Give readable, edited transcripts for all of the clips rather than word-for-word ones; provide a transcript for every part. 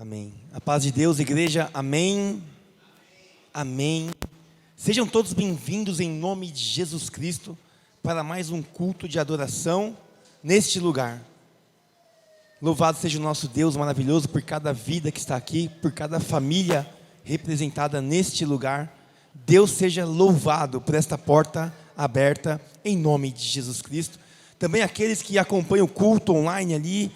Amém. A paz de Deus, igreja, amém. Amém. Sejam todos bem-vindos em nome de Jesus Cristo para mais um culto de adoração neste lugar. Louvado seja o nosso Deus maravilhoso por cada vida que está aqui, por cada família representada neste lugar. Deus seja louvado por esta porta aberta em nome de Jesus Cristo. Também aqueles que acompanham o culto online ali,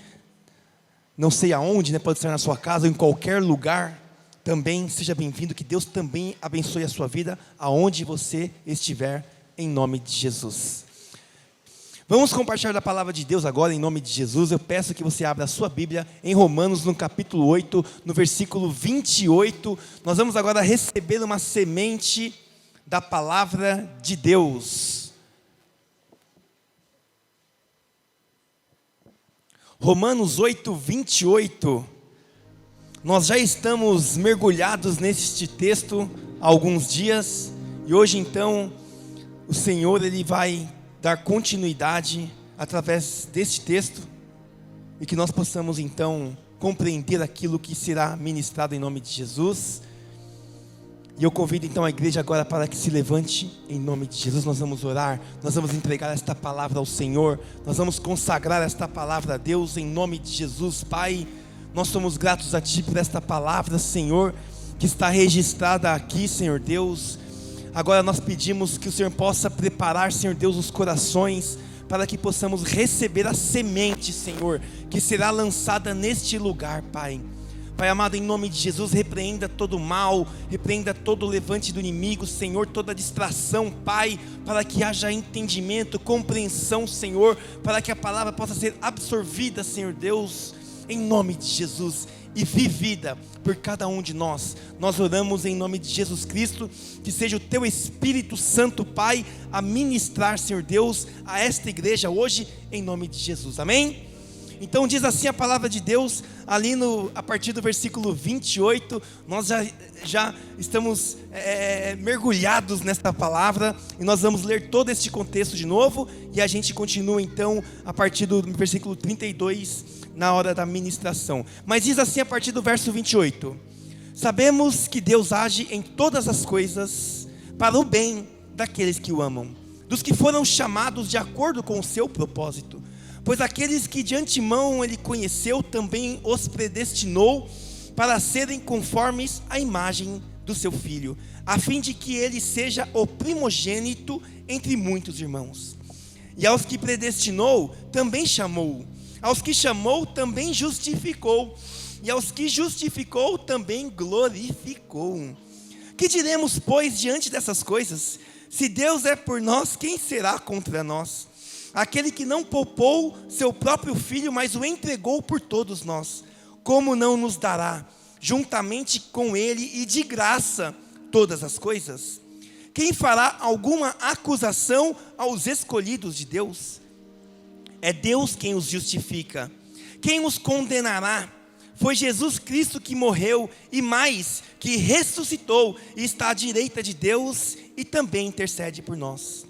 não sei aonde, pode estar na sua casa ou em qualquer lugar, também seja bem-vindo, que Deus também abençoe a sua vida, aonde você estiver, em nome de Jesus. Vamos compartilhar da palavra de Deus agora, em nome de Jesus. Eu peço que você abra a sua Bíblia em Romanos, no capítulo 8, no versículo 28, nós vamos agora receber uma semente da palavra de Deus. Romanos 8, 28, nós já estamos mergulhados neste texto há alguns dias, e hoje então, o Senhor Ele vai dar continuidade através deste texto, e que nós possamos então compreender aquilo que será ministrado em nome de Jesus. E eu convido então a igreja agora para que se levante em nome de Jesus. Nós vamos orar, nós vamos entregar esta palavra ao Senhor, nós vamos consagrar esta palavra a Deus em nome de Jesus. Pai, nós somos gratos a Ti por esta palavra, Senhor, que está registrada aqui, Senhor Deus. Agora nós pedimos que o Senhor possa preparar, Senhor Deus, os corações, para que possamos receber a semente, Senhor, que será lançada neste lugar, Pai. Pai amado, em nome de Jesus, repreenda todo o mal, repreenda todo o levante do inimigo, Senhor, toda distração, Pai, para que haja entendimento, compreensão, Senhor, para que a palavra possa ser absorvida, Senhor Deus, em nome de Jesus, e vivida por cada um de nós. Nós oramos em nome de Jesus Cristo, que seja o Teu Espírito Santo, Pai, a ministrar, Senhor Deus, a esta igreja hoje, em nome de Jesus, amém? Então diz assim a palavra de Deus, ali a partir do versículo 28, nós já estamos mergulhados nesta palavra, e nós vamos ler todo este contexto de novo, e a gente continua então a partir do versículo 32, na hora da ministração. Mas diz assim a partir do verso 28, sabemos que Deus age em todas as coisas para o bem daqueles que o amam, dos que foram chamados de acordo com o seu propósito. Pois aqueles que de antemão Ele conheceu, também os predestinou para serem conformes à imagem do seu Filho, a fim de que Ele seja o primogênito entre muitos irmãos. E aos que predestinou, também chamou. Aos que chamou, também justificou. E aos que justificou, também glorificou. Que diremos, pois, diante dessas coisas? Se Deus é por nós, quem será contra nós? Aquele que não poupou seu próprio Filho, mas o entregou por todos nós, como não nos dará, juntamente com Ele e de graça, todas as coisas? Quem fará alguma acusação aos escolhidos de Deus? É Deus quem os justifica. Quem os condenará? Foi Jesus Cristo que morreu, e mais, que ressuscitou, e está à direita de Deus, e também intercede por nós.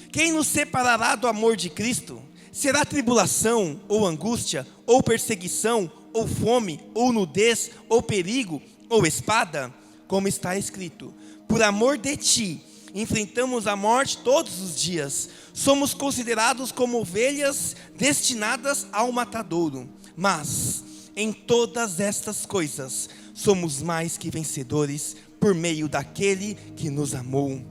Quem nos separará do amor de Cristo? Será tribulação, ou angústia, ou perseguição, ou fome, ou nudez, ou perigo, ou espada? Como está escrito: por amor de Ti, enfrentamos a morte todos os dias. Somos considerados como ovelhas destinadas ao matadouro. Mas, em todas estas coisas, somos mais que vencedores, por meio daquele que nos amou.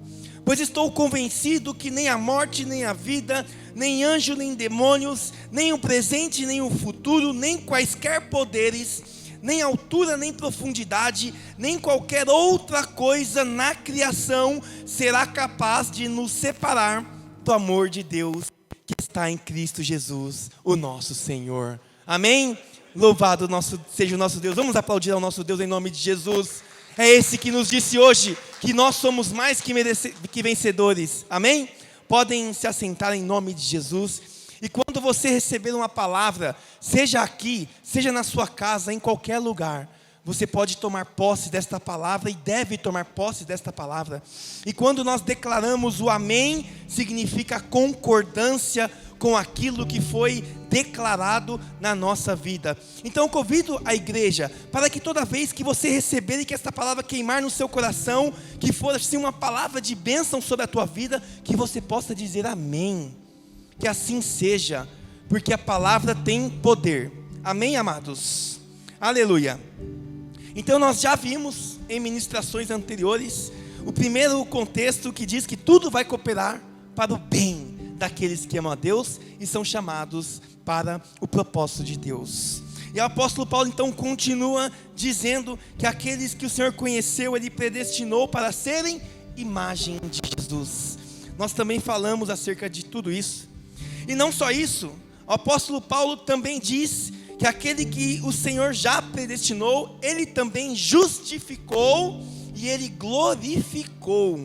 Pois estou convencido que nem a morte, nem a vida, nem anjo, nem demônios, nem o presente, nem o futuro, nem quaisquer poderes, nem altura, nem profundidade, nem qualquer outra coisa na criação será capaz de nos separar do amor de Deus que está em Cristo Jesus, o nosso Senhor. Amém? Louvado seja o nosso Deus. Vamos aplaudir ao nosso Deus em nome de Jesus. É esse que nos disse hoje que nós somos mais que vencedores, amém? Podem se assentar em nome de Jesus. E quando você receber uma palavra, seja aqui, seja na sua casa, em qualquer lugar, você pode tomar posse desta palavra e deve tomar posse desta palavra. E quando nós declaramos o amém, significa concordância com aquilo que foi declarado na nossa vida. Então eu convido a igreja para que toda vez que você receber e que esta palavra queimar no seu coração, que for assim uma palavra de bênção sobre a tua vida, que você possa dizer amém, que assim seja, porque a palavra tem poder. Amém, amados? Aleluia. Então nós já vimos em ministrações anteriores o primeiro contexto que diz que tudo vai cooperar para o bem daqueles que amam a Deus e são chamados para o propósito de Deus. E o apóstolo Paulo então continua dizendo que aqueles que o Senhor conheceu, Ele predestinou para serem imagem de Jesus. Nós também falamos acerca de tudo isso. E não só isso, o apóstolo Paulo também diz que aquele que o Senhor já predestinou, Ele também justificou e Ele glorificou,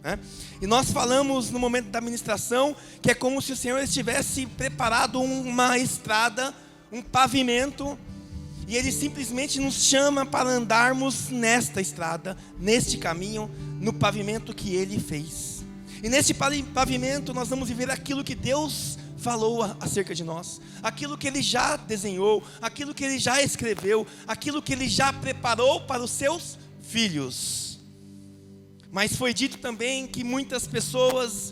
né? E nós falamos no momento da ministração que é como se o Senhor estivesse preparado uma estrada, um pavimento, e Ele simplesmente nos chama para andarmos nesta estrada, neste caminho, no pavimento que Ele fez. E neste pavimento nós vamos viver aquilo que Deus falou acerca de nós, aquilo que Ele já desenhou, aquilo que Ele já escreveu, aquilo que Ele já preparou para os seus filhos. Mas foi dito também que muitas pessoas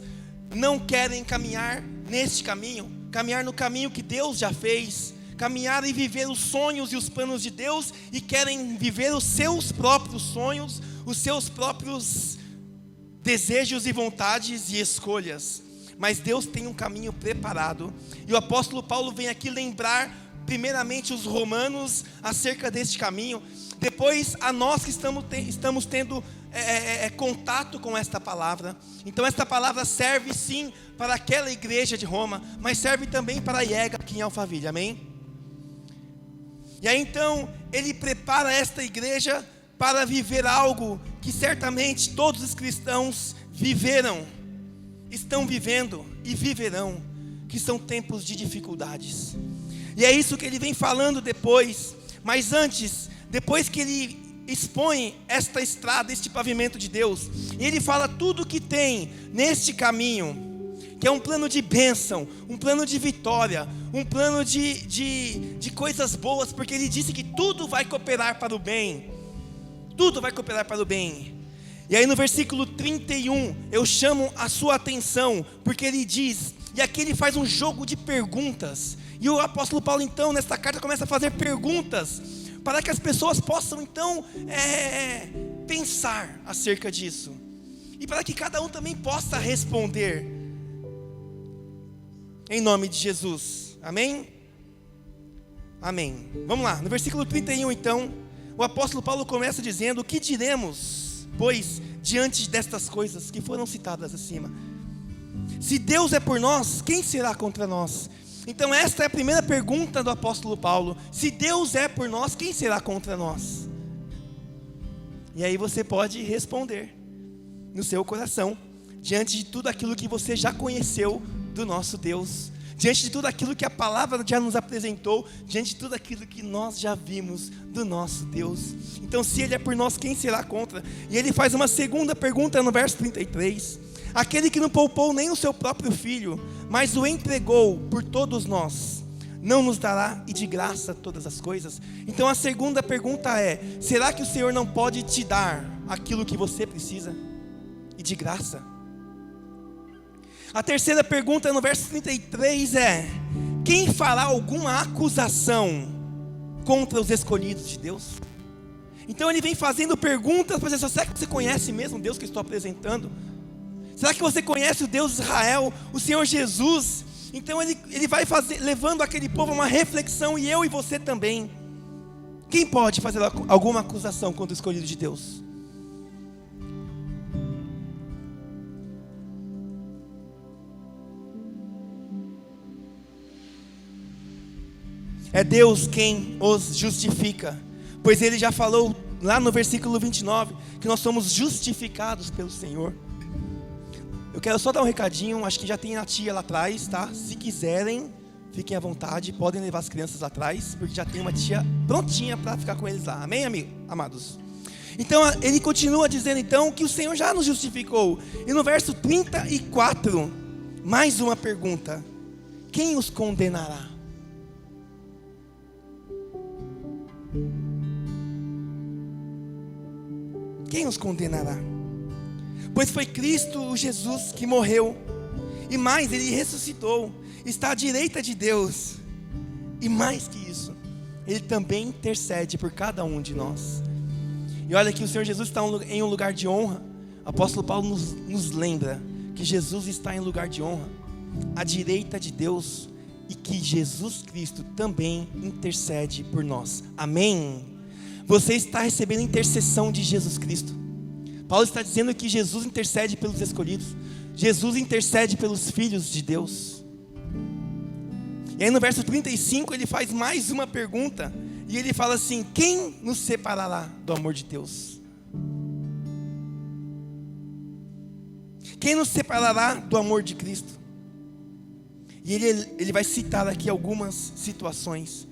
não querem caminhar neste caminho, caminhar no caminho que Deus já fez, caminhar e viver os sonhos e os planos de Deus, e querem viver os seus próprios sonhos, os seus próprios desejos e vontades e escolhas. Mas Deus tem um caminho preparado, e o apóstolo Paulo vem aqui lembrar primeiramente os romanos acerca deste caminho, depois a nós que estamos tendo contato com esta palavra. Então esta palavra serve sim para aquela igreja de Roma, mas serve também para a IEGA aqui em Alphaville, amém? E aí então ele prepara esta igreja para viver algo que certamente todos os cristãos viveram, estão vivendo e viverão, que são tempos de dificuldades. E é isso que ele vem falando depois. Mas antes, depois que ele expõe esta estrada, este pavimento de Deus, e ele fala tudo que tem neste caminho, que é um plano de bênção, um plano de vitória, um plano de coisas boas, porque ele disse que tudo vai cooperar para o bem, tudo vai cooperar para o bem. E aí no versículo 31, eu chamo a sua atenção, porque ele diz, e aqui ele faz um jogo de perguntas, e o apóstolo Paulo então nesta carta começa a fazer perguntas, para que as pessoas possam então pensar acerca disso, e para que cada um também possa responder, em nome de Jesus, amém? Amém. Vamos lá, no versículo 31 então, o apóstolo Paulo começa dizendo, o que diremos, pois, diante destas coisas que foram citadas acima? Se Deus é por nós, quem será contra nós? Então esta é a primeira pergunta do apóstolo Paulo. Se Deus é por nós, quem será contra nós? E aí você pode responder no seu coração, diante de tudo aquilo que você já conheceu do nosso Deus, diante de tudo aquilo que a palavra já nos apresentou, diante de tudo aquilo que nós já vimos do nosso Deus. Então se Ele é por nós, quem será contra? E ele faz uma segunda pergunta no verso 33. Aquele que não poupou nem o seu próprio filho, mas o entregou por todos nós, não nos dará e de graça todas as coisas? Então a segunda pergunta é, será que o Senhor não pode te dar aquilo que você precisa e de graça? A terceira pergunta no verso 33 é, quem fará alguma acusação contra os escolhidos de Deus? Então ele vem fazendo perguntas para dizer, será que você conhece mesmo o Deus que eu estou apresentando? Será que você conhece o Deus de Israel, o Senhor Jesus? Então ele vai levando aquele povo a uma reflexão, e eu e você também. Quem pode fazer alguma acusação contra o escolhido de Deus? É Deus quem os justifica, pois Ele já falou lá no versículo 29, que nós somos justificados pelo Senhor. Eu quero só dar um recadinho, acho que já tem a tia lá atrás, tá? Se quiserem, fiquem à vontade, podem levar as crianças lá atrás, porque já tem uma tia prontinha para ficar com eles lá, amém, amados? Então ele continua dizendo então que o Senhor já nos justificou. E no verso 34, mais uma pergunta. quem os condenará? Quem os condenará? Pois foi Cristo Jesus que morreu, e mais, Ele ressuscitou, está à direita de Deus, e mais que isso, Ele também intercede por cada um de nós. E olha que o Senhor Jesus está em um lugar de honra. O apóstolo Paulo nos lembra que Jesus está em lugar de honra, à direita de Deus, e que Jesus Cristo também intercede por nós. Amém? Você está recebendo a intercessão de Jesus Cristo. Paulo está dizendo que Jesus intercede pelos escolhidos, Jesus intercede pelos filhos de Deus. E aí no verso 35 ele faz mais uma pergunta, e ele fala assim: quem nos separará do amor de Deus? Quem nos separará do amor de Cristo? E ele vai citar aqui algumas situações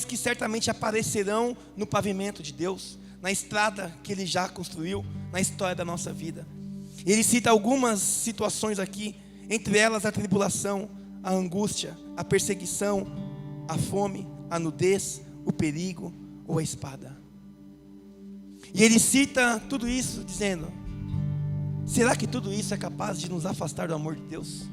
que certamente aparecerão no pavimento de Deus, na estrada que Ele já construiu, na história da nossa vida. Ele cita algumas situações aqui, entre elas a tribulação, a angústia, a perseguição, a fome, a nudez, o perigo ou a espada. E ele cita tudo isso dizendo: será que tudo isso é capaz de nos afastar do amor de Deus?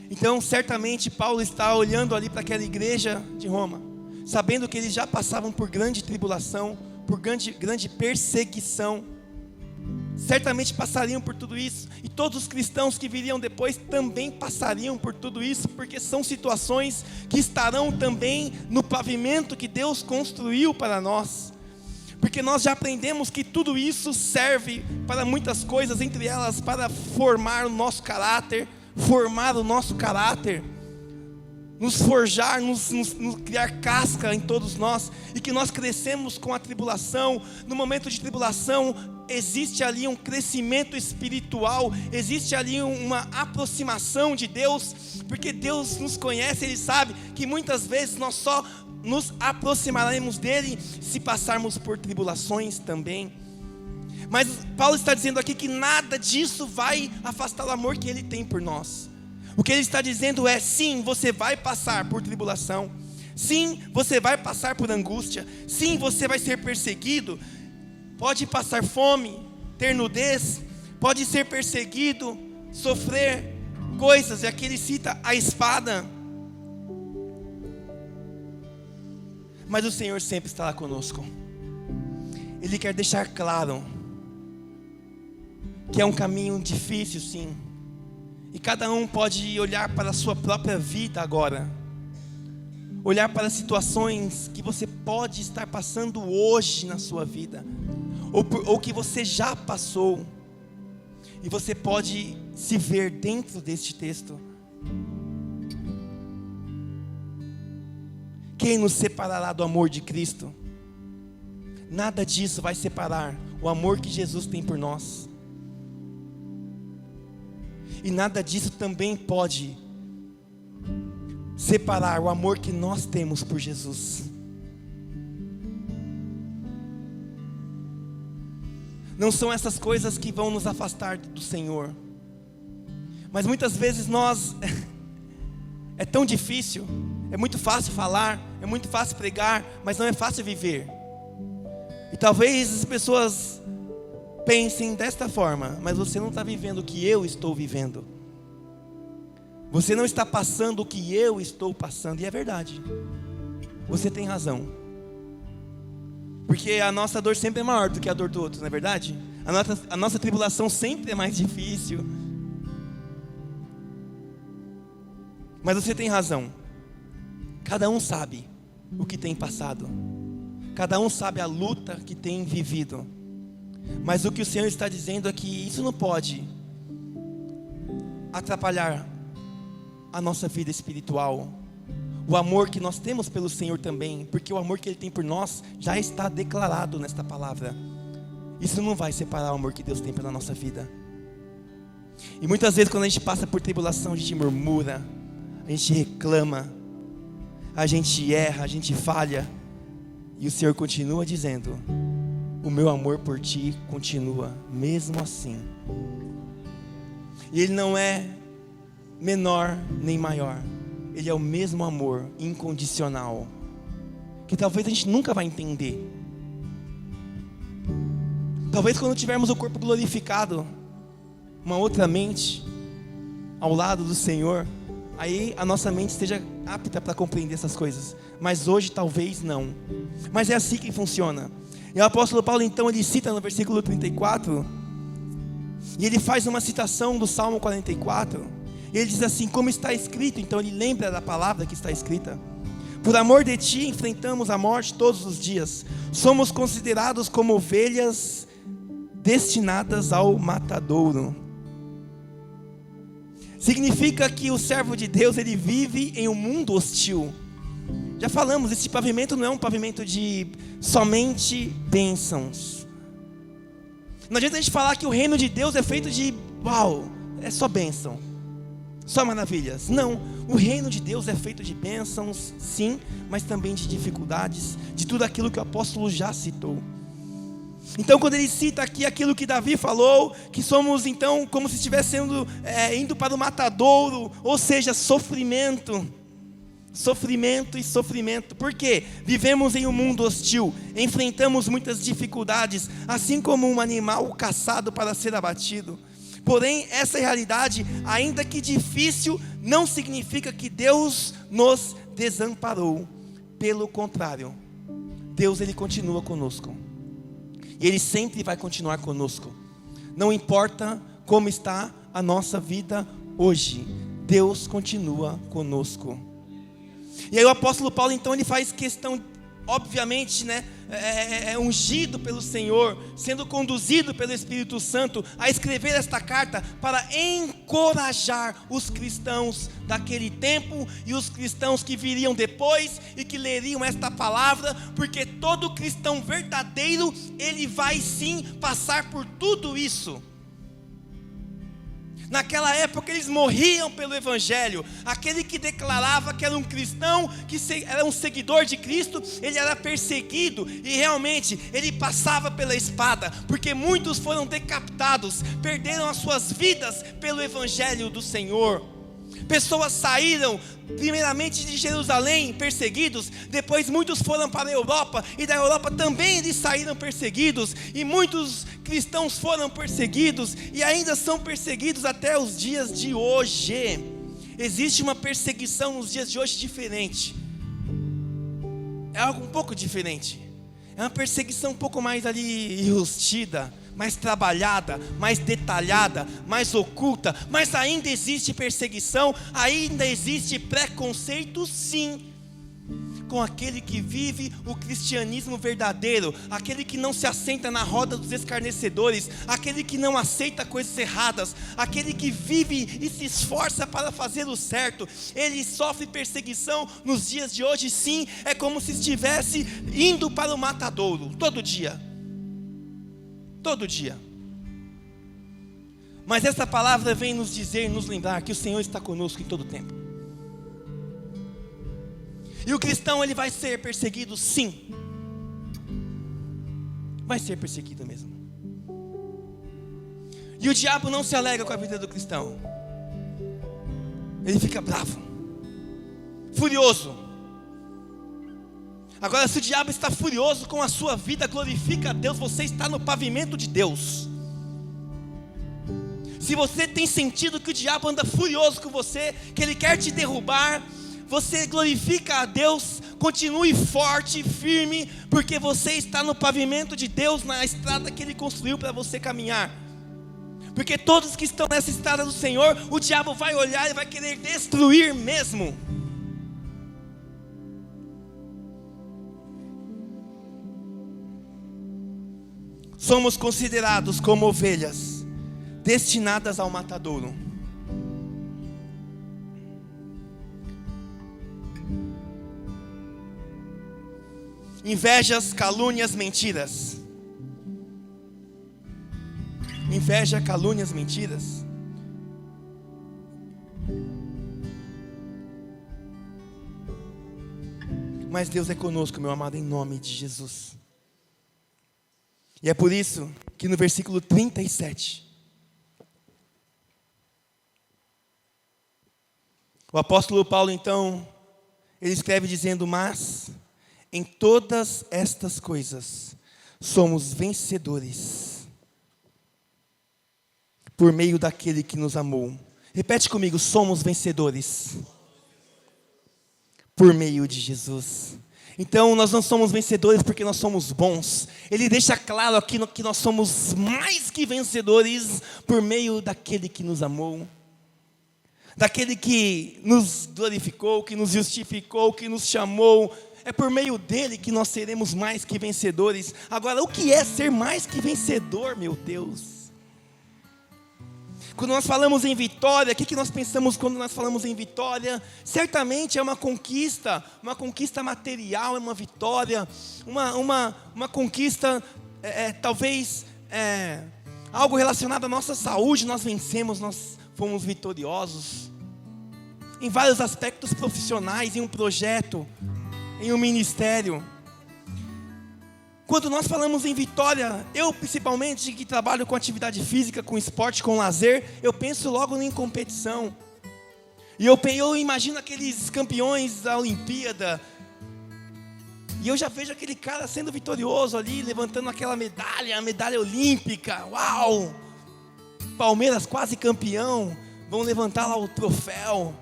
Então certamente Paulo está olhando ali para aquela igreja de Roma, sabendo que eles já passavam por grande tribulação, por grande perseguição. Certamente passariam por tudo isso, e todos os cristãos que viriam depois também passariam por tudo isso, porque são situações que estarão também no pavimento que Deus construiu para nós. Porque nós já aprendemos que tudo isso serve para muitas coisas, entre elas para formar o nosso caráter, nos forjar, nos criar casca em todos nós, e que nós crescemos com a tribulação. No momento de tribulação existe ali um crescimento espiritual, existe ali uma aproximação de Deus, porque Deus nos conhece, Ele sabe que muitas vezes nós só nos aproximaremos dEle se passarmos por tribulações também. Mas Paulo está dizendo aqui que nada disso vai afastar o amor que Ele tem por nós. O que ele está dizendo é: sim, você vai passar por tribulação, sim, você vai passar por angústia, sim, você vai ser perseguido, pode passar fome, ter nudez, pode ser perseguido, sofrer coisas, e aqui ele cita a espada. Mas o Senhor sempre estará conosco. Ele quer deixar claro que é um caminho difícil, sim, e cada um pode olhar para a sua própria vida agora, olhar para situações que você pode estar passando hoje na sua vida, ou que você já passou, e você pode se ver dentro deste texto. Quem nos separará do amor de Cristo? Nada disso vai separar o amor que Jesus tem por nós. E nada disso também pode separar o amor que nós temos por Jesus. Não são essas coisas que vão nos afastar do Senhor. Mas muitas vezes é tão difícil, é muito fácil falar, é muito fácil pregar, mas não é fácil viver. E talvez as pessoas pensem desta forma: mas você não está vivendo o que eu estou vivendo. Você não está passando o que eu estou passando. E é verdade, você tem razão. Porque a nossa dor sempre é maior do que a dor do outro, não é verdade? A nossa tribulação sempre é mais difícil. Mas você tem razão. Cada um sabe o que tem passado, cada um sabe a luta que tem vivido. Mas o que o Senhor está dizendo é que isso não pode atrapalhar a nossa vida espiritual, o amor que nós temos pelo Senhor também, porque o amor que Ele tem por nós já está declarado nesta palavra. Isso não vai separar o amor que Deus tem pela nossa vida. E muitas vezes quando a gente passa por tribulação, a gente murmura, a gente reclama, a gente erra, a gente falha, e o Senhor continua dizendo: o meu amor por ti continua mesmo assim. E Ele não é menor nem maior. Ele é o mesmo amor incondicional, que talvez a gente nunca vai entender. Talvez quando tivermos o corpo glorificado, uma outra mente ao lado do Senhor, aí a nossa mente esteja apta para compreender essas coisas. Mas hoje talvez não. Mas é assim que funciona. E o apóstolo Paulo então ele cita no versículo 34, e ele faz uma citação do Salmo 44. E ele diz assim, como está escrito. Então ele lembra da palavra que está escrita: por amor de ti enfrentamos a morte todos os dias. Somos considerados como ovelhas destinadas ao matadouro. Significa que o servo de Deus, ele vive em um mundo hostil. Já falamos, esse pavimento não é um pavimento de somente bênçãos. Não adianta a gente falar que o reino de Deus é feito de, uau, é só bênção, só maravilhas. Não, o reino de Deus é feito de bênçãos, sim, mas também de dificuldades, de tudo aquilo que o apóstolo já citou. Então quando ele cita aqui aquilo que Davi falou, que somos então como se estivesse indo para o matadouro, ou seja, sofrimento e sofrimento. Por quê? Vivemos em um mundo hostil, enfrentamos muitas dificuldades, assim como um animal caçado para ser abatido. Porém, essa realidade, ainda que difícil, não significa que Deus nos desamparou. Pelo contrário, Deus ele continua conosco. E Ele sempre vai continuar conosco. Não importa como está a nossa vida hoje, Deus continua conosco. E aí o apóstolo Paulo então ele faz questão, obviamente, ungido pelo Senhor, sendo conduzido pelo Espírito Santo a escrever esta carta para encorajar os cristãos daquele tempo e os cristãos que viriam depois e que leriam esta palavra, porque todo cristão verdadeiro, ele vai sim passar por tudo isso. Naquela época eles morriam pelo Evangelho. Aquele que declarava que era um cristão, que era um seguidor de Cristo, ele era perseguido. E realmente ele passava pela espada, porque muitos foram decapitados, perderam as suas vidas pelo Evangelho do Senhor. Pessoas saíram primeiramente de Jerusalém perseguidos, depois muitos foram para a Europa, e da Europa também eles saíram perseguidos, e muitos cristãos foram perseguidos, e ainda são perseguidos até os dias de hoje. Existe uma perseguição nos dias de hoje diferente, é algo um pouco diferente, é uma perseguição um pouco mais ali enrustida, mais trabalhada, mais detalhada, mais oculta, mas ainda existe perseguição, ainda existe preconceito, sim, com aquele que vive o cristianismo verdadeiro, aquele que não se assenta na roda dos escarnecedores, aquele que não aceita coisas erradas, aquele que vive e se esforça para fazer o certo. Ele sofre perseguição nos dias de hoje, sim, é como se estivesse indo para o matadouro, todo dia. Mas essa palavra vem nos dizer, nos lembrar que o Senhor está conosco em todo tempo. E o cristão ele vai ser perseguido, sim. Vai ser perseguido mesmo. E o diabo não se alegra com a vida do cristão. Ele fica bravo, furioso. Agora, se o diabo está furioso com a sua vida, glorifica a Deus, você está no pavimento de Deus. Se você tem sentido que o diabo anda furioso com você, que ele quer te derrubar, você glorifica a Deus, continue forte, firme, porque você está no pavimento de Deus, na estrada que Ele construiu para você caminhar. Porque todos que estão nessa estrada do Senhor, o diabo vai olhar e vai querer destruir mesmo. Somos considerados como ovelhas destinadas ao matadouro. Invejas, calúnias, mentiras. Inveja, calúnias, mentiras. Mas Deus é conosco, meu amado, em nome de Jesus. E é por isso que no versículo 37, O apóstolo Paulo, então, ele escreve dizendo: mas em todas estas coisas somos vencedores por meio daquele que nos amou. Repete comigo: somos vencedores por meio de Jesus. Então nós não somos vencedores porque nós somos bons. Ele deixa claro aqui que nós somos mais que vencedores por meio daquele que nos amou, daquele que nos glorificou, que nos justificou, que nos chamou. É por meio dele que nós seremos mais que vencedores. Agora, o que é ser mais que vencedor, meu Deus? Quando nós falamos em vitória, o que nós pensamos quando nós falamos em vitória? Certamente é uma conquista material, é uma vitória, uma conquista, talvez algo relacionado à nossa saúde. Nós vencemos, nós fomos vitoriosos em vários aspectos profissionais, em um projeto, em um ministério. Quando nós falamos em vitória, eu principalmente que trabalho com atividade física, com esporte, com lazer, eu penso logo em competição. E eu imagino aqueles campeões da Olimpíada, e eu já vejo aquele cara sendo vitorioso ali, levantando aquela medalha, a medalha olímpica. Uau! Palmeiras quase campeão, vão levantar lá o troféu.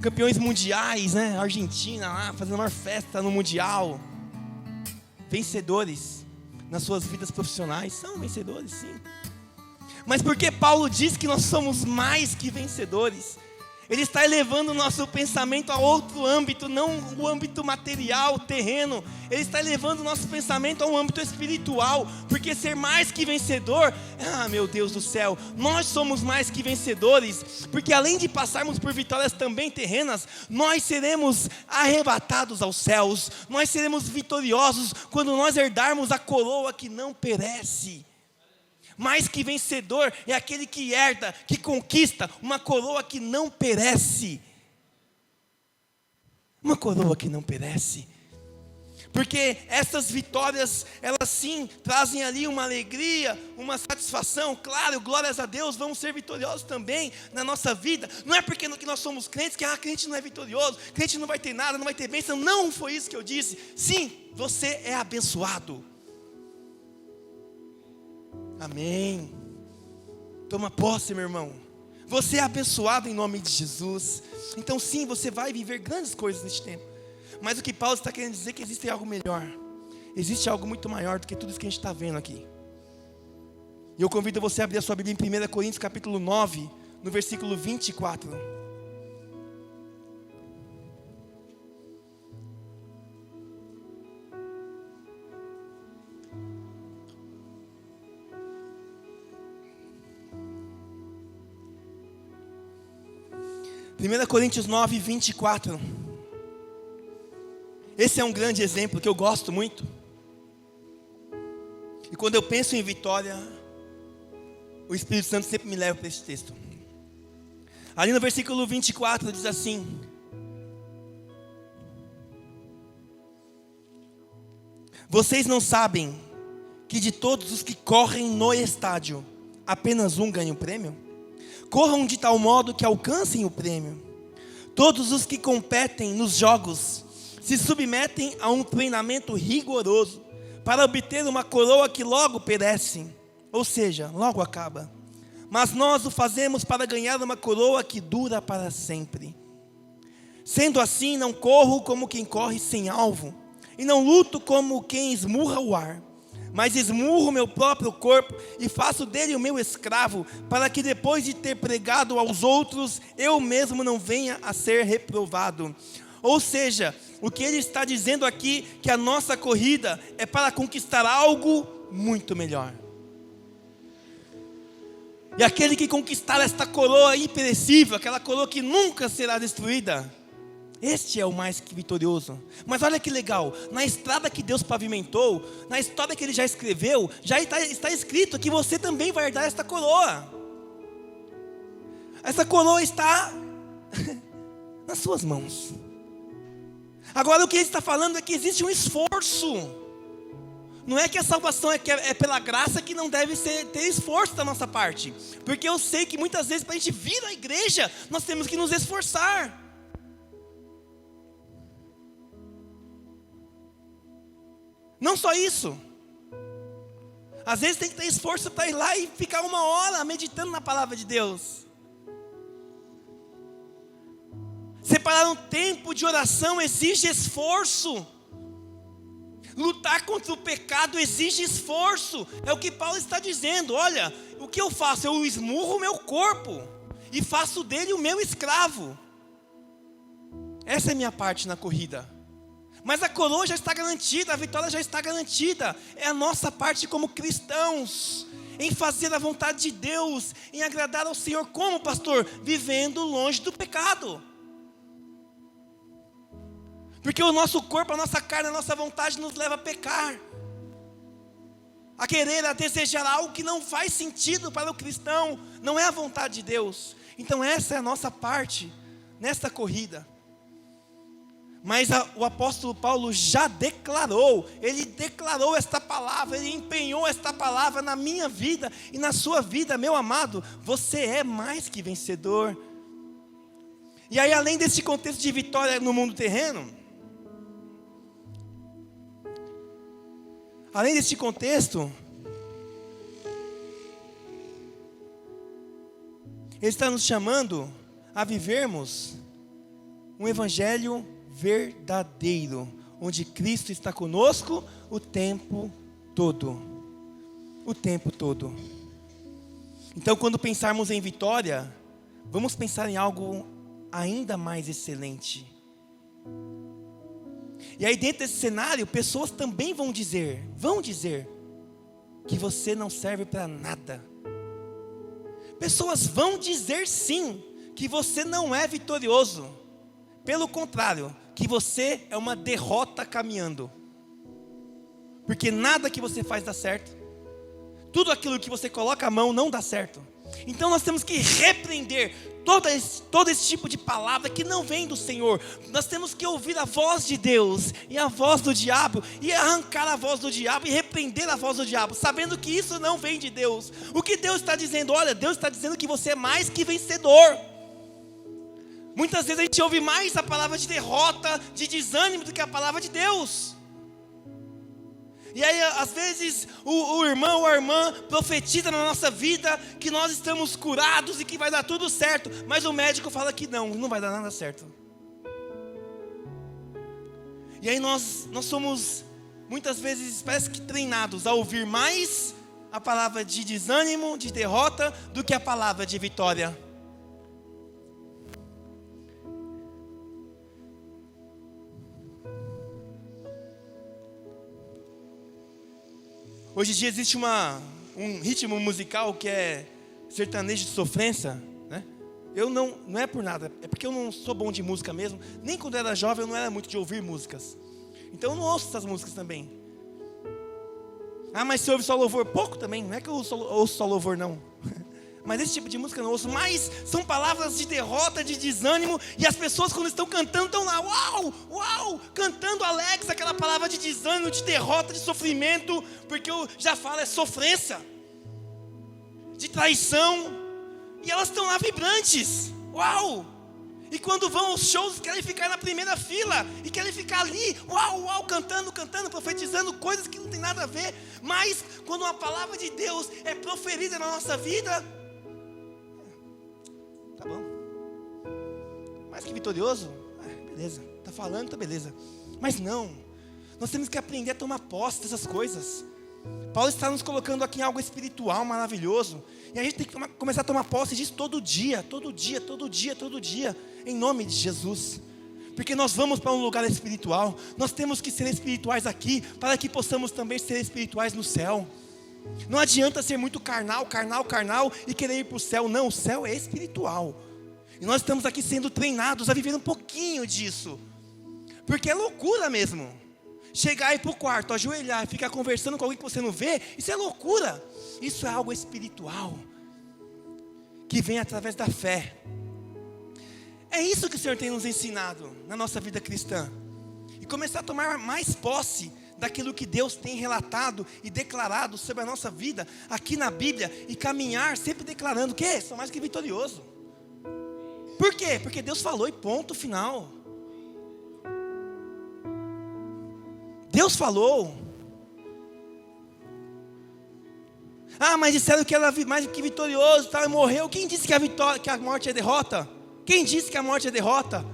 Campeões mundiais, né? Argentina lá, fazendo a maior festa no Mundial. Vencedores nas suas vidas profissionais, são vencedores, sim. Mas por que Paulo diz que nós somos mais que vencedores? Ele está elevando o nosso pensamento a outro âmbito, não o âmbito material, terreno. Ele está elevando o nosso pensamento a um âmbito espiritual, porque ser mais que vencedor, meu Deus do céu, nós somos mais que vencedores, porque além de passarmos por vitórias também terrenas, nós seremos arrebatados aos céus, nós seremos vitoriosos quando nós herdarmos a coroa que não perece. Mais que vencedor é aquele que herda, que conquista uma coroa que não perece. Uma coroa que não perece. Porque essas vitórias, elas sim trazem ali uma alegria, uma satisfação. Claro, glórias a Deus, vamos ser vitoriosos também na nossa vida. Não é porque nós somos crentes que crente não é vitorioso, crente não vai ter nada, não vai ter bênção. Não foi isso que eu disse. Sim, você é abençoado. Amém. Toma posse, meu irmão. Você é abençoado em nome de Jesus. Então sim, você vai viver grandes coisas neste tempo. Mas o que Paulo está querendo dizer é que existe algo melhor. Existe algo muito maior do que tudo isso que a gente está vendo aqui. E eu convido você a abrir a sua Bíblia em 1 Coríntios capítulo 9, no versículo 24. Primeira Coríntios 9, 24. Esse é um grande exemplo que eu gosto muito. E quando eu penso em vitória, o Espírito Santo sempre me leva para esse texto. Ali no versículo 24 diz assim: vocês não sabem que de todos os que correm no estádio, apenas um ganha o prêmio? Corram de tal modo que alcancem o prêmio. Todos os que competem nos jogos se submetem a um treinamento rigoroso para obter uma coroa que logo perece, ou seja, logo acaba. Mas nós o fazemos para ganhar uma coroa que dura para sempre. Sendo assim, não corro como quem corre sem alvo, e não luto como quem esmurra o ar, mas esmurro meu próprio corpo e faço dele o meu escravo, para que depois de ter pregado aos outros, eu mesmo não venha a ser reprovado. Ou seja, o que ele está dizendo aqui, que a nossa corrida é para conquistar algo muito melhor. E aquele que conquistar esta coroa imperecível, aquela coroa que nunca será destruída, este é o mais que vitorioso. Mas olha que legal, na estrada que Deus pavimentou, na história que Ele já escreveu, já está escrito que você também vai herdar esta coroa. Essa coroa está nas suas mãos. Agora o que Ele está falando é que existe um esforço. Não é que a salvação é pela graça que não deve ter esforço da nossa parte. Porque eu sei que muitas vezes para a gente vir à igreja, nós temos que nos esforçar. Não só isso. Às vezes tem que ter esforço para ir lá e ficar 1 hora meditando na palavra de Deus. Separar um tempo de oração exige esforço. Lutar contra o pecado exige esforço. É o que Paulo está dizendo. Olha, o que eu faço? Eu esmurro o meu corpo e faço dele o meu escravo. Essa é a minha parte na corrida. Mas a coroa já está garantida, a vitória já está garantida. É a nossa parte como cristãos, em fazer a vontade de Deus, em agradar ao Senhor. Como, pastor? Vivendo longe do pecado. Porque o nosso corpo, a nossa carne, a nossa vontade nos leva a pecar, a querer, a desejar algo que não faz sentido para o cristão, não é a vontade de Deus. Então essa é a nossa parte nesta corrida. Mas o apóstolo Paulo já declarou, ele declarou esta palavra, ele empenhou esta palavra na minha vida e na sua vida, meu amado. Você é mais que vencedor. E aí, além desse contexto de vitória no mundo terreno, além desse contexto, ele está nos chamando a vivermos um evangelho verdadeiro, onde Cristo está conosco o tempo todo. O tempo todo. Então, quando pensarmos em vitória, vamos pensar em algo ainda mais excelente. E aí, dentro desse cenário, pessoas também vão dizer que você não serve para nada. Pessoas vão dizer sim, que você não é vitorioso. Pelo contrário, que você é uma derrota caminhando. Porque nada que você faz dá certo. Tudo aquilo que você coloca a mão não dá certo. Então nós temos que repreender todo esse tipo de palavra que não vem do Senhor. Nós temos que ouvir a voz de Deus e a voz do diabo, e arrancar a voz do diabo e repreender a voz do diabo, sabendo que isso não vem de Deus. O que Deus está dizendo? Olha, Deus está dizendo que você é mais que vencedor. Muitas vezes a gente ouve mais a palavra de derrota, de desânimo, do que a palavra de Deus. E aí, às vezes, o irmão ou a irmã profetiza na nossa vida que nós estamos curados e que vai dar tudo certo, mas o médico fala que não vai dar nada certo. E aí nós somos, muitas vezes, parece que treinados a ouvir mais a palavra de desânimo, de derrota, do que a palavra de vitória. Hoje em dia existe um ritmo musical que é sertanejo de sofrência, né? Eu não é por nada, é porque eu não sou bom de música mesmo. Nem quando eu era jovem eu não era muito de ouvir músicas. Então eu não ouço essas músicas também. Ah, mas você ouve só louvor? Pouco também, não é que eu ouço só louvor não. Mas esse tipo de música eu não ouço. Mas são palavras de derrota, de desânimo. E as pessoas quando estão cantando estão lá, uau, uau, cantando alegres aquela palavra de desânimo, de derrota, de sofrimento. Porque eu já falo, é sofrência, de traição. E elas estão lá vibrantes, uau. E quando vão aos shows querem ficar na primeira fila. E querem ficar ali, uau, uau, cantando, profetizando coisas que não tem nada a ver. Mas quando uma palavra de Deus é proferida na nossa vida, tá bom, mais que vitorioso, beleza, tá falando, tá beleza. Mas não, nós temos que aprender a tomar posse dessas coisas. Paulo está nos colocando aqui em algo espiritual maravilhoso, e a gente tem que começar a tomar posse disso todo dia, em nome de Jesus. Porque nós vamos para um lugar espiritual, nós temos que ser espirituais aqui, para que possamos também ser espirituais no céu. Não adianta ser muito carnal e querer ir para o céu. Não, o céu é espiritual. E nós estamos aqui sendo treinados a viver um pouquinho disso. Porque é loucura mesmo. Chegar e ir para o quarto, ajoelhar e ficar conversando com alguém que você não vê, isso é loucura. Isso é algo espiritual, que vem através da fé. É isso que o Senhor tem nos ensinado na nossa vida cristã. E começar a tomar mais posse daquilo que Deus tem relatado e declarado sobre a nossa vida aqui na Bíblia e caminhar sempre declarando que sou mais que vitorioso. Por quê? Porque Deus falou e ponto final. Deus falou. Mas disseram que era mais que vitorioso, e morreu. Quem disse que a morte é derrota? Quem disse que a morte é derrota?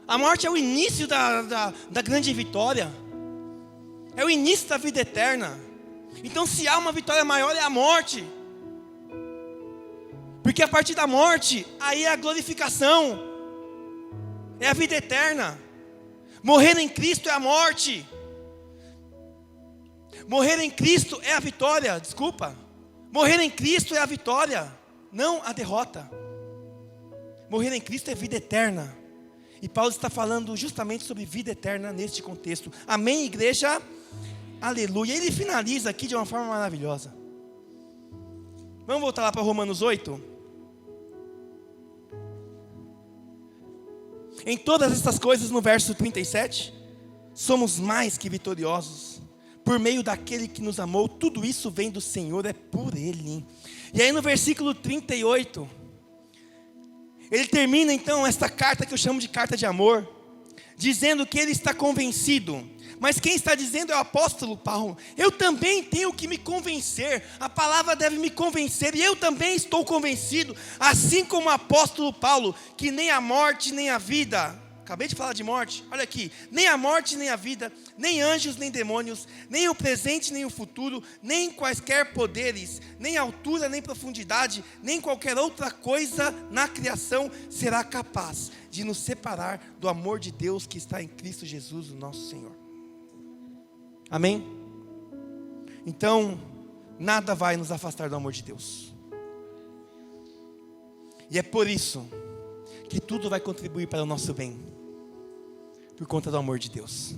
A morte é o início da grande vitória. É o início da vida eterna. Então se há uma vitória maior é a morte. Porque a partir da morte, aí é a glorificação. É a vida eterna. Morrer em Cristo é a morte. Morrer em Cristo é a vitória, desculpa. Morrer em Cristo é a vitória, não a derrota. Morrer em Cristo é vida eterna. E Paulo está falando justamente sobre vida eterna neste contexto. Amém, igreja? Aleluia. Ele finaliza aqui de uma forma maravilhosa. Vamos voltar lá para Romanos 8. Em todas essas coisas, no verso 37, somos mais que vitoriosos, por meio daquele que nos amou. Tudo isso vem do Senhor, é por Ele. E aí no versículo 38, ele termina então esta carta que eu chamo de carta de amor, dizendo que ele está convencido. Mas quem está dizendo é o apóstolo Paulo. Eu também tenho que me convencer. A palavra deve me convencer. E eu também estou convencido, assim como o apóstolo Paulo, que nem a morte nem a vida. Acabei de falar de morte, olha aqui. Nem a morte nem a vida, nem anjos nem demônios, nem o presente nem o futuro, nem quaisquer poderes, nem altura nem profundidade, nem qualquer outra coisa na criação será capaz de nos separar do amor de Deus que está em Cristo Jesus, o nosso Senhor. Amém? Então, nada vai nos afastar do amor de Deus. E é por isso que tudo vai contribuir para o nosso bem, por conta do amor de Deus.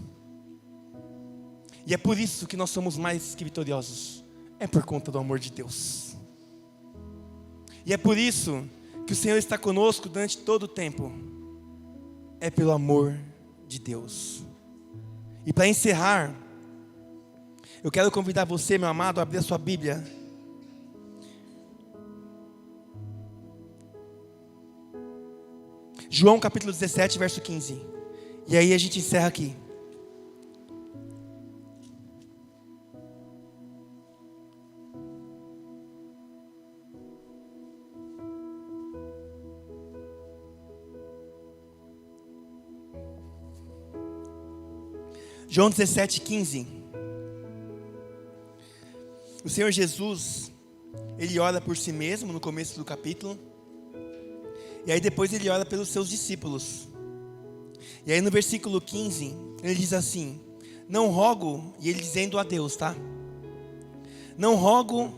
E é por isso que nós somos mais que vitoriosos, é por conta do amor de Deus. E é por isso que o Senhor está conosco durante todo o tempo, é pelo amor de Deus. E para encerrar, eu quero convidar você, meu amado, a abrir a sua Bíblia. João capítulo 17, verso 15. E aí a gente encerra aqui. João 17, 15. O Senhor Jesus, Ele ora por si mesmo no começo do capítulo. E aí depois Ele ora pelos seus discípulos. E aí no versículo 15, Ele diz assim: não rogo, e Ele dizendo a Deus, tá? Não rogo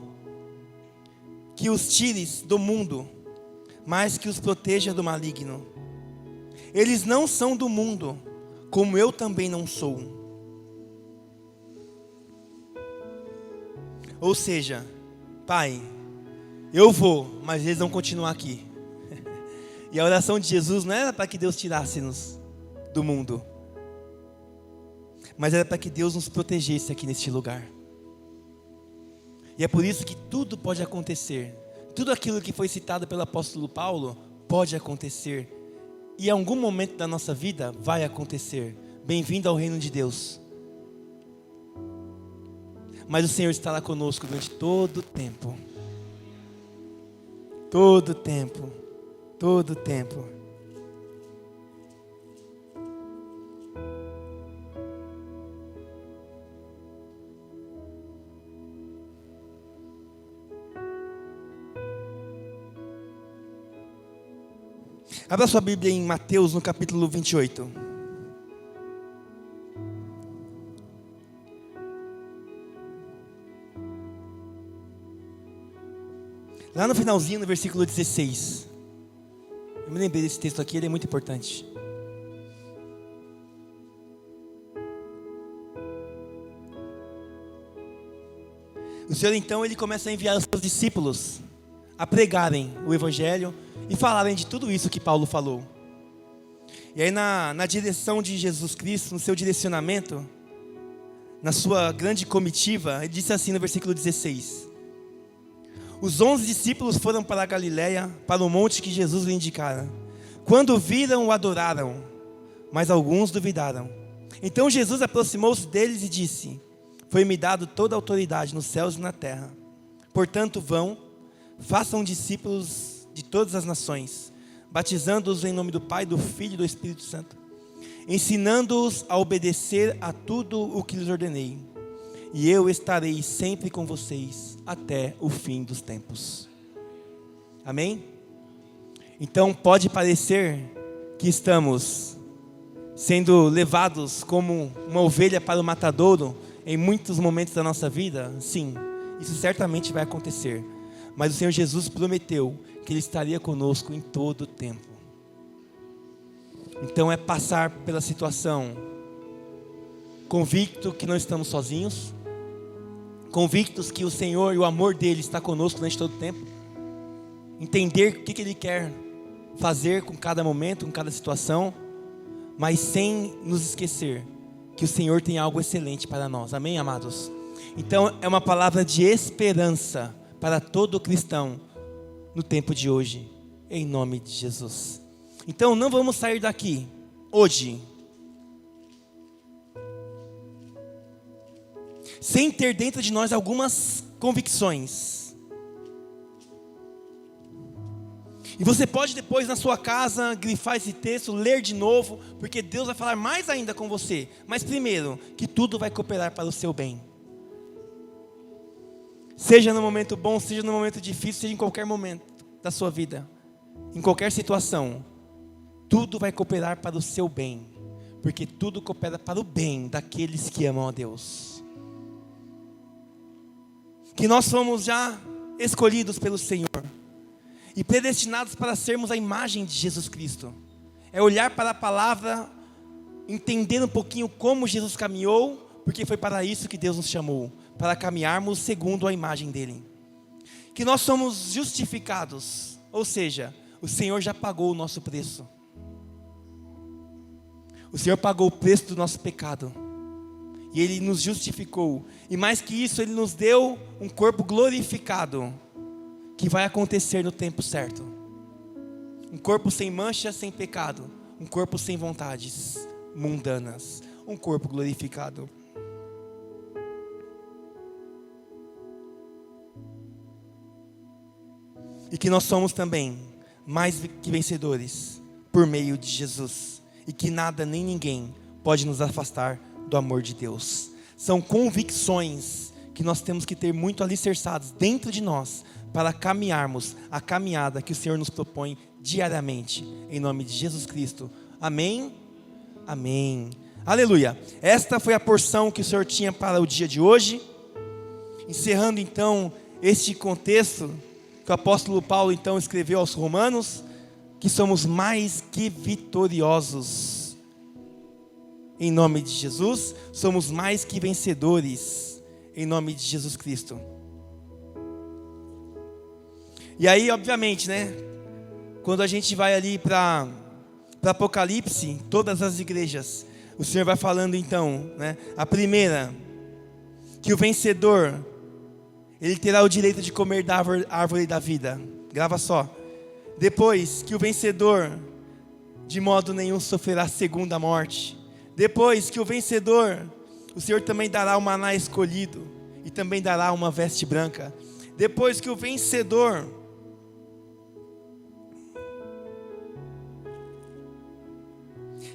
que os tires do mundo, mas que os proteja do maligno. Eles não são do mundo, como eu também não sou. Ou seja, Pai, eu vou, mas eles vão continuar aqui. E a oração de Jesus não era para que Deus tirasse-nos do mundo, mas era para que Deus nos protegesse aqui neste lugar. E é por isso que tudo pode acontecer. Tudo aquilo que foi citado pelo apóstolo Paulo pode acontecer. E em algum momento da nossa vida vai acontecer. Bem-vindo ao reino de Deus. Mas o Senhor estará conosco durante todo o tempo. Todo o tempo. Todo o tempo. Abra sua Bíblia em Mateus no capítulo 28. Lá no finalzinho, no versículo 16. Eu me lembrei desse texto aqui, ele é muito importante. O Senhor então, Ele começa a enviar os seus discípulos a pregarem o Evangelho e falarem de tudo isso que Paulo falou. E aí na direção de Jesus Cristo, no seu direcionamento, na sua grande comitiva, ele disse assim no versículo 16: os 11 discípulos foram para a Galiléia, para o monte que Jesus lhe indicara. Quando viram, o adoraram, mas alguns duvidaram. Então Jesus aproximou-se deles e disse: foi-me dado toda a autoridade nos céus e na terra. Portanto, vão, façam discípulos de todas as nações, batizando-os em nome do Pai, do Filho e do Espírito Santo, ensinando-os a obedecer a tudo o que lhes ordenei. E eu estarei sempre com vocês até o fim dos tempos. Amém? Então pode parecer que estamos sendo levados como uma ovelha para o matadouro em muitos momentos da nossa vida. Sim, isso certamente vai acontecer. Mas o Senhor Jesus prometeu que Ele estaria conosco em todo o tempo. Então é passar pela situação convicto que não estamos sozinhos, convictos que o Senhor e o amor dEle está conosco durante todo o tempo, entender o que Ele quer fazer com cada momento, com cada situação, mas sem nos esquecer que o Senhor tem algo excelente para nós. Amém, amados? Então é uma palavra de esperança para todo cristão no tempo de hoje, em nome de Jesus. Então não vamos sair daqui hoje sem ter dentro de nós algumas convicções. E você pode depois na sua casa grifar esse texto, ler de novo, porque Deus vai falar mais ainda com você. Mas primeiro, que tudo vai cooperar para o seu bem. Seja no momento bom, seja no momento difícil, seja em qualquer momento da sua vida, em qualquer situação, tudo vai cooperar para o seu bem, porque tudo coopera para o bem daqueles que amam a Deus. Que nós fomos já escolhidos pelo Senhor e predestinados para sermos a imagem de Jesus Cristo. É olhar para a palavra, entender um pouquinho como Jesus caminhou, porque foi para isso que Deus nos chamou, para caminharmos segundo a imagem dEle. Que nós somos justificados, ou seja, o Senhor já pagou o nosso preço. O Senhor pagou o preço do nosso pecado. E Ele nos justificou. E mais que isso, Ele nos deu um corpo glorificado, que vai acontecer no tempo certo. Um corpo sem mancha, sem pecado. Um corpo sem vontades mundanas. Um corpo glorificado. E que nós somos também mais que vencedores por meio de Jesus. E que nada nem ninguém pode nos afastar do amor de Deus. São convicções que nós temos que ter muito alicerçadas dentro de nós, para caminharmos a caminhada que o Senhor nos propõe diariamente, em nome de Jesus Cristo. Amém? Amém. Aleluia. Esta foi a porção que o Senhor tinha para o dia de hoje. Encerrando então este contexto que o apóstolo Paulo então escreveu aos Romanos, que somos mais que vitoriosos. Em nome de Jesus, somos mais que vencedores, em nome de Jesus Cristo. E aí, obviamente, né, quando a gente vai ali para Apocalipse, todas as igrejas, o Senhor vai falando então, né, a primeira, que o vencedor, ele terá o direito de comer da árvore da vida. Grava só. Depois, que o vencedor, de modo nenhum sofrerá segunda morte. Depois que o vencedor, o Senhor também dará o maná escolhido, e também dará uma veste branca. Depois que o vencedor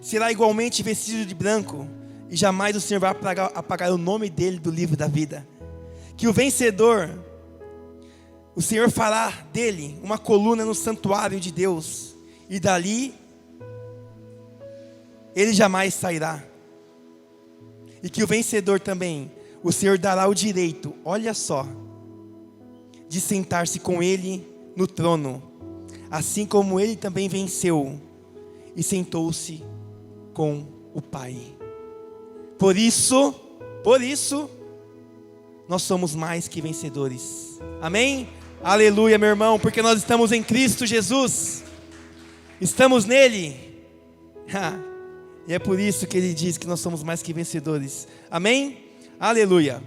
será igualmente vestido de branco, e jamais o Senhor vai apagar o nome dele do livro da vida. Que o vencedor, o Senhor fará dele uma coluna no santuário de Deus, e dali ele jamais sairá. E que o vencedor também, o Senhor dará o direito, olha só, de sentar-se com ele no trono, assim como ele também venceu e sentou-se com o Pai. Por isso, nós somos mais que vencedores. Amém? Aleluia, meu irmão, porque nós estamos em Cristo Jesus, estamos nele. E é por isso que ele diz que nós somos mais que vencedores. Amém? Aleluia.